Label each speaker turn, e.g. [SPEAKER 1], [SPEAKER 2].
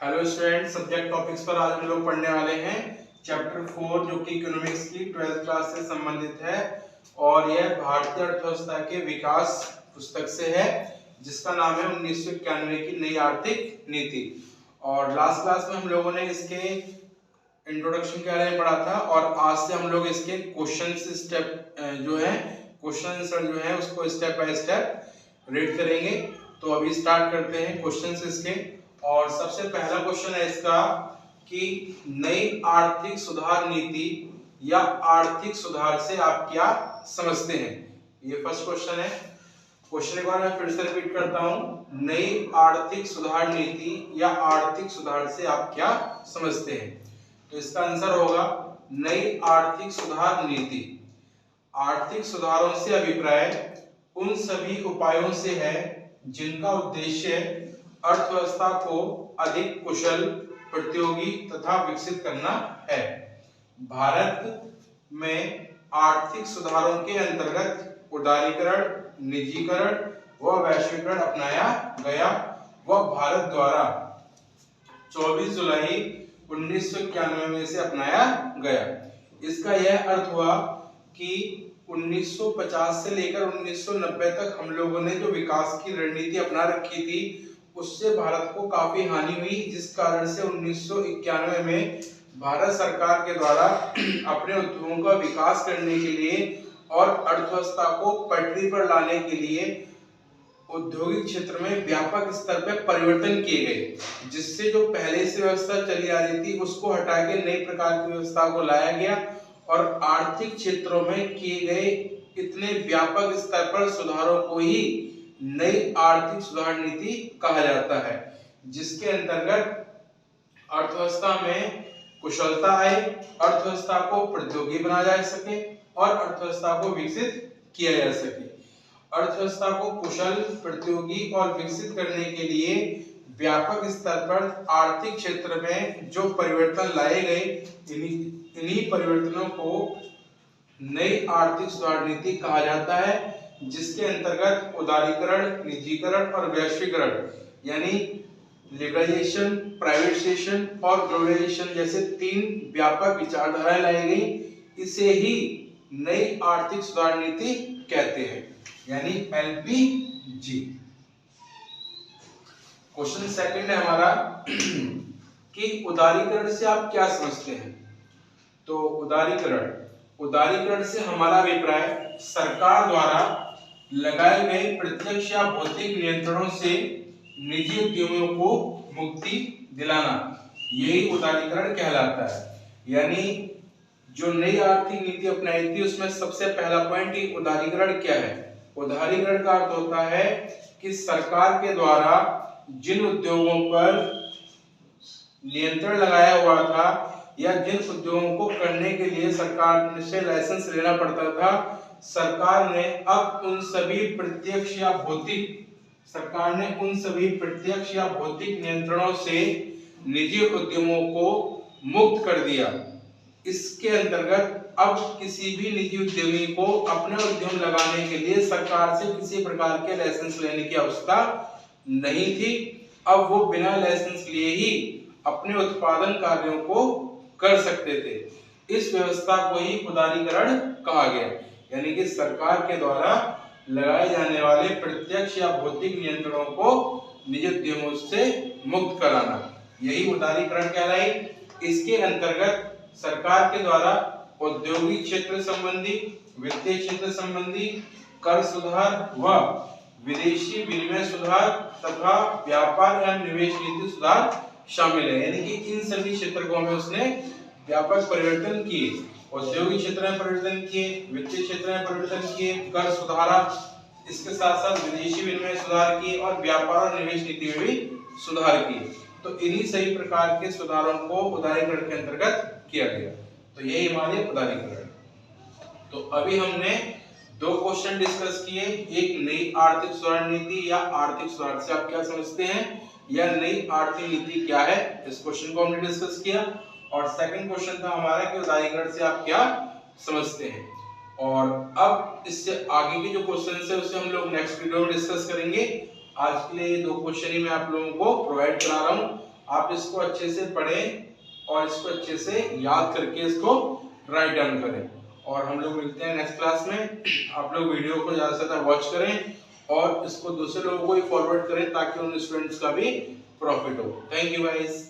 [SPEAKER 1] Hello student, subject topics पर आज हम लोग पढ़ने वाले हैं चैप्टर 4 जो कि इकोनॉमिक्स की 12th क्लास से संबंधित है और यह भारतीय अर्थव्यवस्था के विकास पुस्तक से है जिसका नाम है 1991 की नई आर्थिक नीति। और लास्ट क्लास में हम लोगों ने इसके इंट्रोडक्शन के बारे में पढ़ा था और आज से हम लोग इसके क्वेश्चन स्टेप जो है क्वेश्चन आंसर जो है उसको स्टेप बाय स्टेप रीड करेंगे। तो अभी स्टार्ट करते हैं क्वेश्चंस इसके। और सबसे पहला क्वेश्चन है इसका कि नई आर्थिक सुधार नीति या आर्थिक सुधार से आप क्या समझते हैं। ये फर्स्ट क्वेश्चन है। क्वेश्चन एक बार मैं फिर से रिपीट करता हूं, नई आर्थिक सुधार नीति या आर्थिक सुधार से आप क्या समझते हैं। तो इसका आंसर होगा नई आर्थिक सुधार नीति। आर्थिक सुधारों से अभिप्राय उन सभी उपायों से है जिनका उद्देश्य अर्थव्यवस्था को अधिक कुशल, प्रतियोगी तथा विकसित करना है। भारत में आर्थिक सुधारों के अंतर्गत उदारीकरण, निजीकरण व वैश्वीकरण अपनाया गया व भारत द्वारा 24 जुलाई 1991 में से अपनाया गया। इसका यह अर्थ हुआ कि 1950 से लेकर 1990 तक हम लोगों ने जो विकास की रणनीति अपना रखी थी उससे भारत को काफी हानि हुई, जिस कारण से 1991 में भारत सरकार के द्वारा अपने उद्योगों का विकास करने के लिए और अर्थव्यवस्था को पटरी पर लाने के लिए औद्योगिक क्षेत्र में व्यापक स्तर पर परिवर्तन किए गए, जिससे जो पहले से व्यवस्था चली आ रही थी उसको हटा के नई प्रकार की व्यवस्था को लाया गया और आर्थिक क्षेत्रों में किए गए इतने व्यापक स्तर पर सुधारों को ही नई आर्थिक सुधार नीति कहा जाता है, जिसके अंतर्गत अर्थव्यवस्था में कुशलता आए, अर्थव्यवस्था को प्रतियोगी बनाया जा सके और अर्थव्यवस्था को विकसित किया जा सके। अर्थव्यवस्था को कुशल, प्रतियोगी और विकसित करने के लिए व्यापक स्तर पर आर्थिक क्षेत्र में जो परिवर्तन लाए गए, इन्हीं परिवर्तनों को नई आर्थिक सुधार नीति कहा जाता है, जिसके अंतर्गत उदारीकरण, निजीकरण और वैश्वीकरण यानी लिबरलाइजेशन, प्राइवेटाइजेशन और ग्लोबलाइजेशन जैसे 3 व्यापक विचारधाराएं लाई गई। इसे ही नई आर्थिक सुधार नीति कहते हैं, यानी एलपीजी। क्वेश्चन सेकंड है हमारा कि उदारीकरण से आप क्या समझते हैं। तो उदारीकरण से हमारा अभिप्राय सरकार द्वारा लगाए गए प्रत्यक्ष या भौतिक नियंत्रणों से निजी उद्यमियों को मुक्ति दिलाना, यही उदारीकरण कहलाता है। यानी जो नई आर्थिक नीति अपनाई थी उसमें सबसे पहला पॉइंट ही उदारीकरण क्या है। उदारीकरण का अर्थ होता है कि सरकार के द्वारा जिन उद्योगों पर नियंत्रण लगाया हुआ था या जिन उद्योगों को करने के लिए सरकार से लाइसेंस लेना पड़ता था, सरकार ने अब उन सभी प्रत्यक्ष या भौतिक नियंत्रणों से निजी उद्यमों को मुक्त कर दिया। इसके अंतर्गत अब किसी भी निजी उद्यमी को अपने उद्यम लगाने के लिए सरकार से किसी प्रकार के लाइसेंस लेने की आवश्यकता नहीं थी। अब वो बिना लाइसेंस लिए ही अपने उत्पादन कार्यों को कर सकते थे। इस व्यवस्था को ही उदारीकरण कहा गया, यानी कि सरकार के द्वारा लगाए जाने वाले प्रत्यक्ष या भौतिक नियंत्रणों को निजी उद्यमों से मुक्त कराना, यही उदारीकरण कहलाई। इसके अंतर्गत सरकार के द्वारा औद्योगिक क्षेत्र संबंधी, वित्तीय क्षेत्र संबंधी, कर सुधार व विदेशी विनिमय सुधार तथा व्यापार एवं निवेश नीति सुधार शामिल है। यानी कि इन सभी क्षेत्रों में उसने व्यापक परिवर्तन किए, औद्योगिक क्षेत्र में परिवर्तन किए, वित्तीय क्षेत्र में परिवर्तन किए, कर सुधारा, इसके साथ साथ विदेशी विनिमय सुधार किए और व्यापार और निवेश नीति में भी सुधार किए। तो इन्हीं सही प्रकार के सुधारों को उदारीकरण के अंतर्गत किया गया। तो यही हमारे उदारीकरण। तो अभी हमने 2 क्वेश्चन डिस्कस किए, एक नई आर्थिक सुधार नीति या आर्थिक सुधार से आप क्या समझते हैं या नई आर्थिक नीति क्या है, इस क्वेश्चन को हमने डिस्कस किया। और सेकंड क्वेश्चन था हमारा कि उदारीकरण से आप क्या समझते हैं। और अब इससे आगे के जो क्वेश्चन है उसे हम लोग नेक्स्ट वीडियो में डिस्कस करेंगे। आज के लिए 2 क्वेश्चन ही मैं आप लोगों को प्रोवाइड करा रहा हूँ आप इसको अच्छे से पढ़ें और इसको अच्छे से याद करके इसको राइट डाउन करें। और हम लोग मिलते हैं नेक्स्ट क्लास में। आप लोग वीडियो को ज़्यादा से ज़्यादा वॉच करें और इसको दूसरे लोगों को भी फॉरवर्ड करें ताकि उन स्टूडेंट्स का भी प्रॉफिट हो। Thank you guys.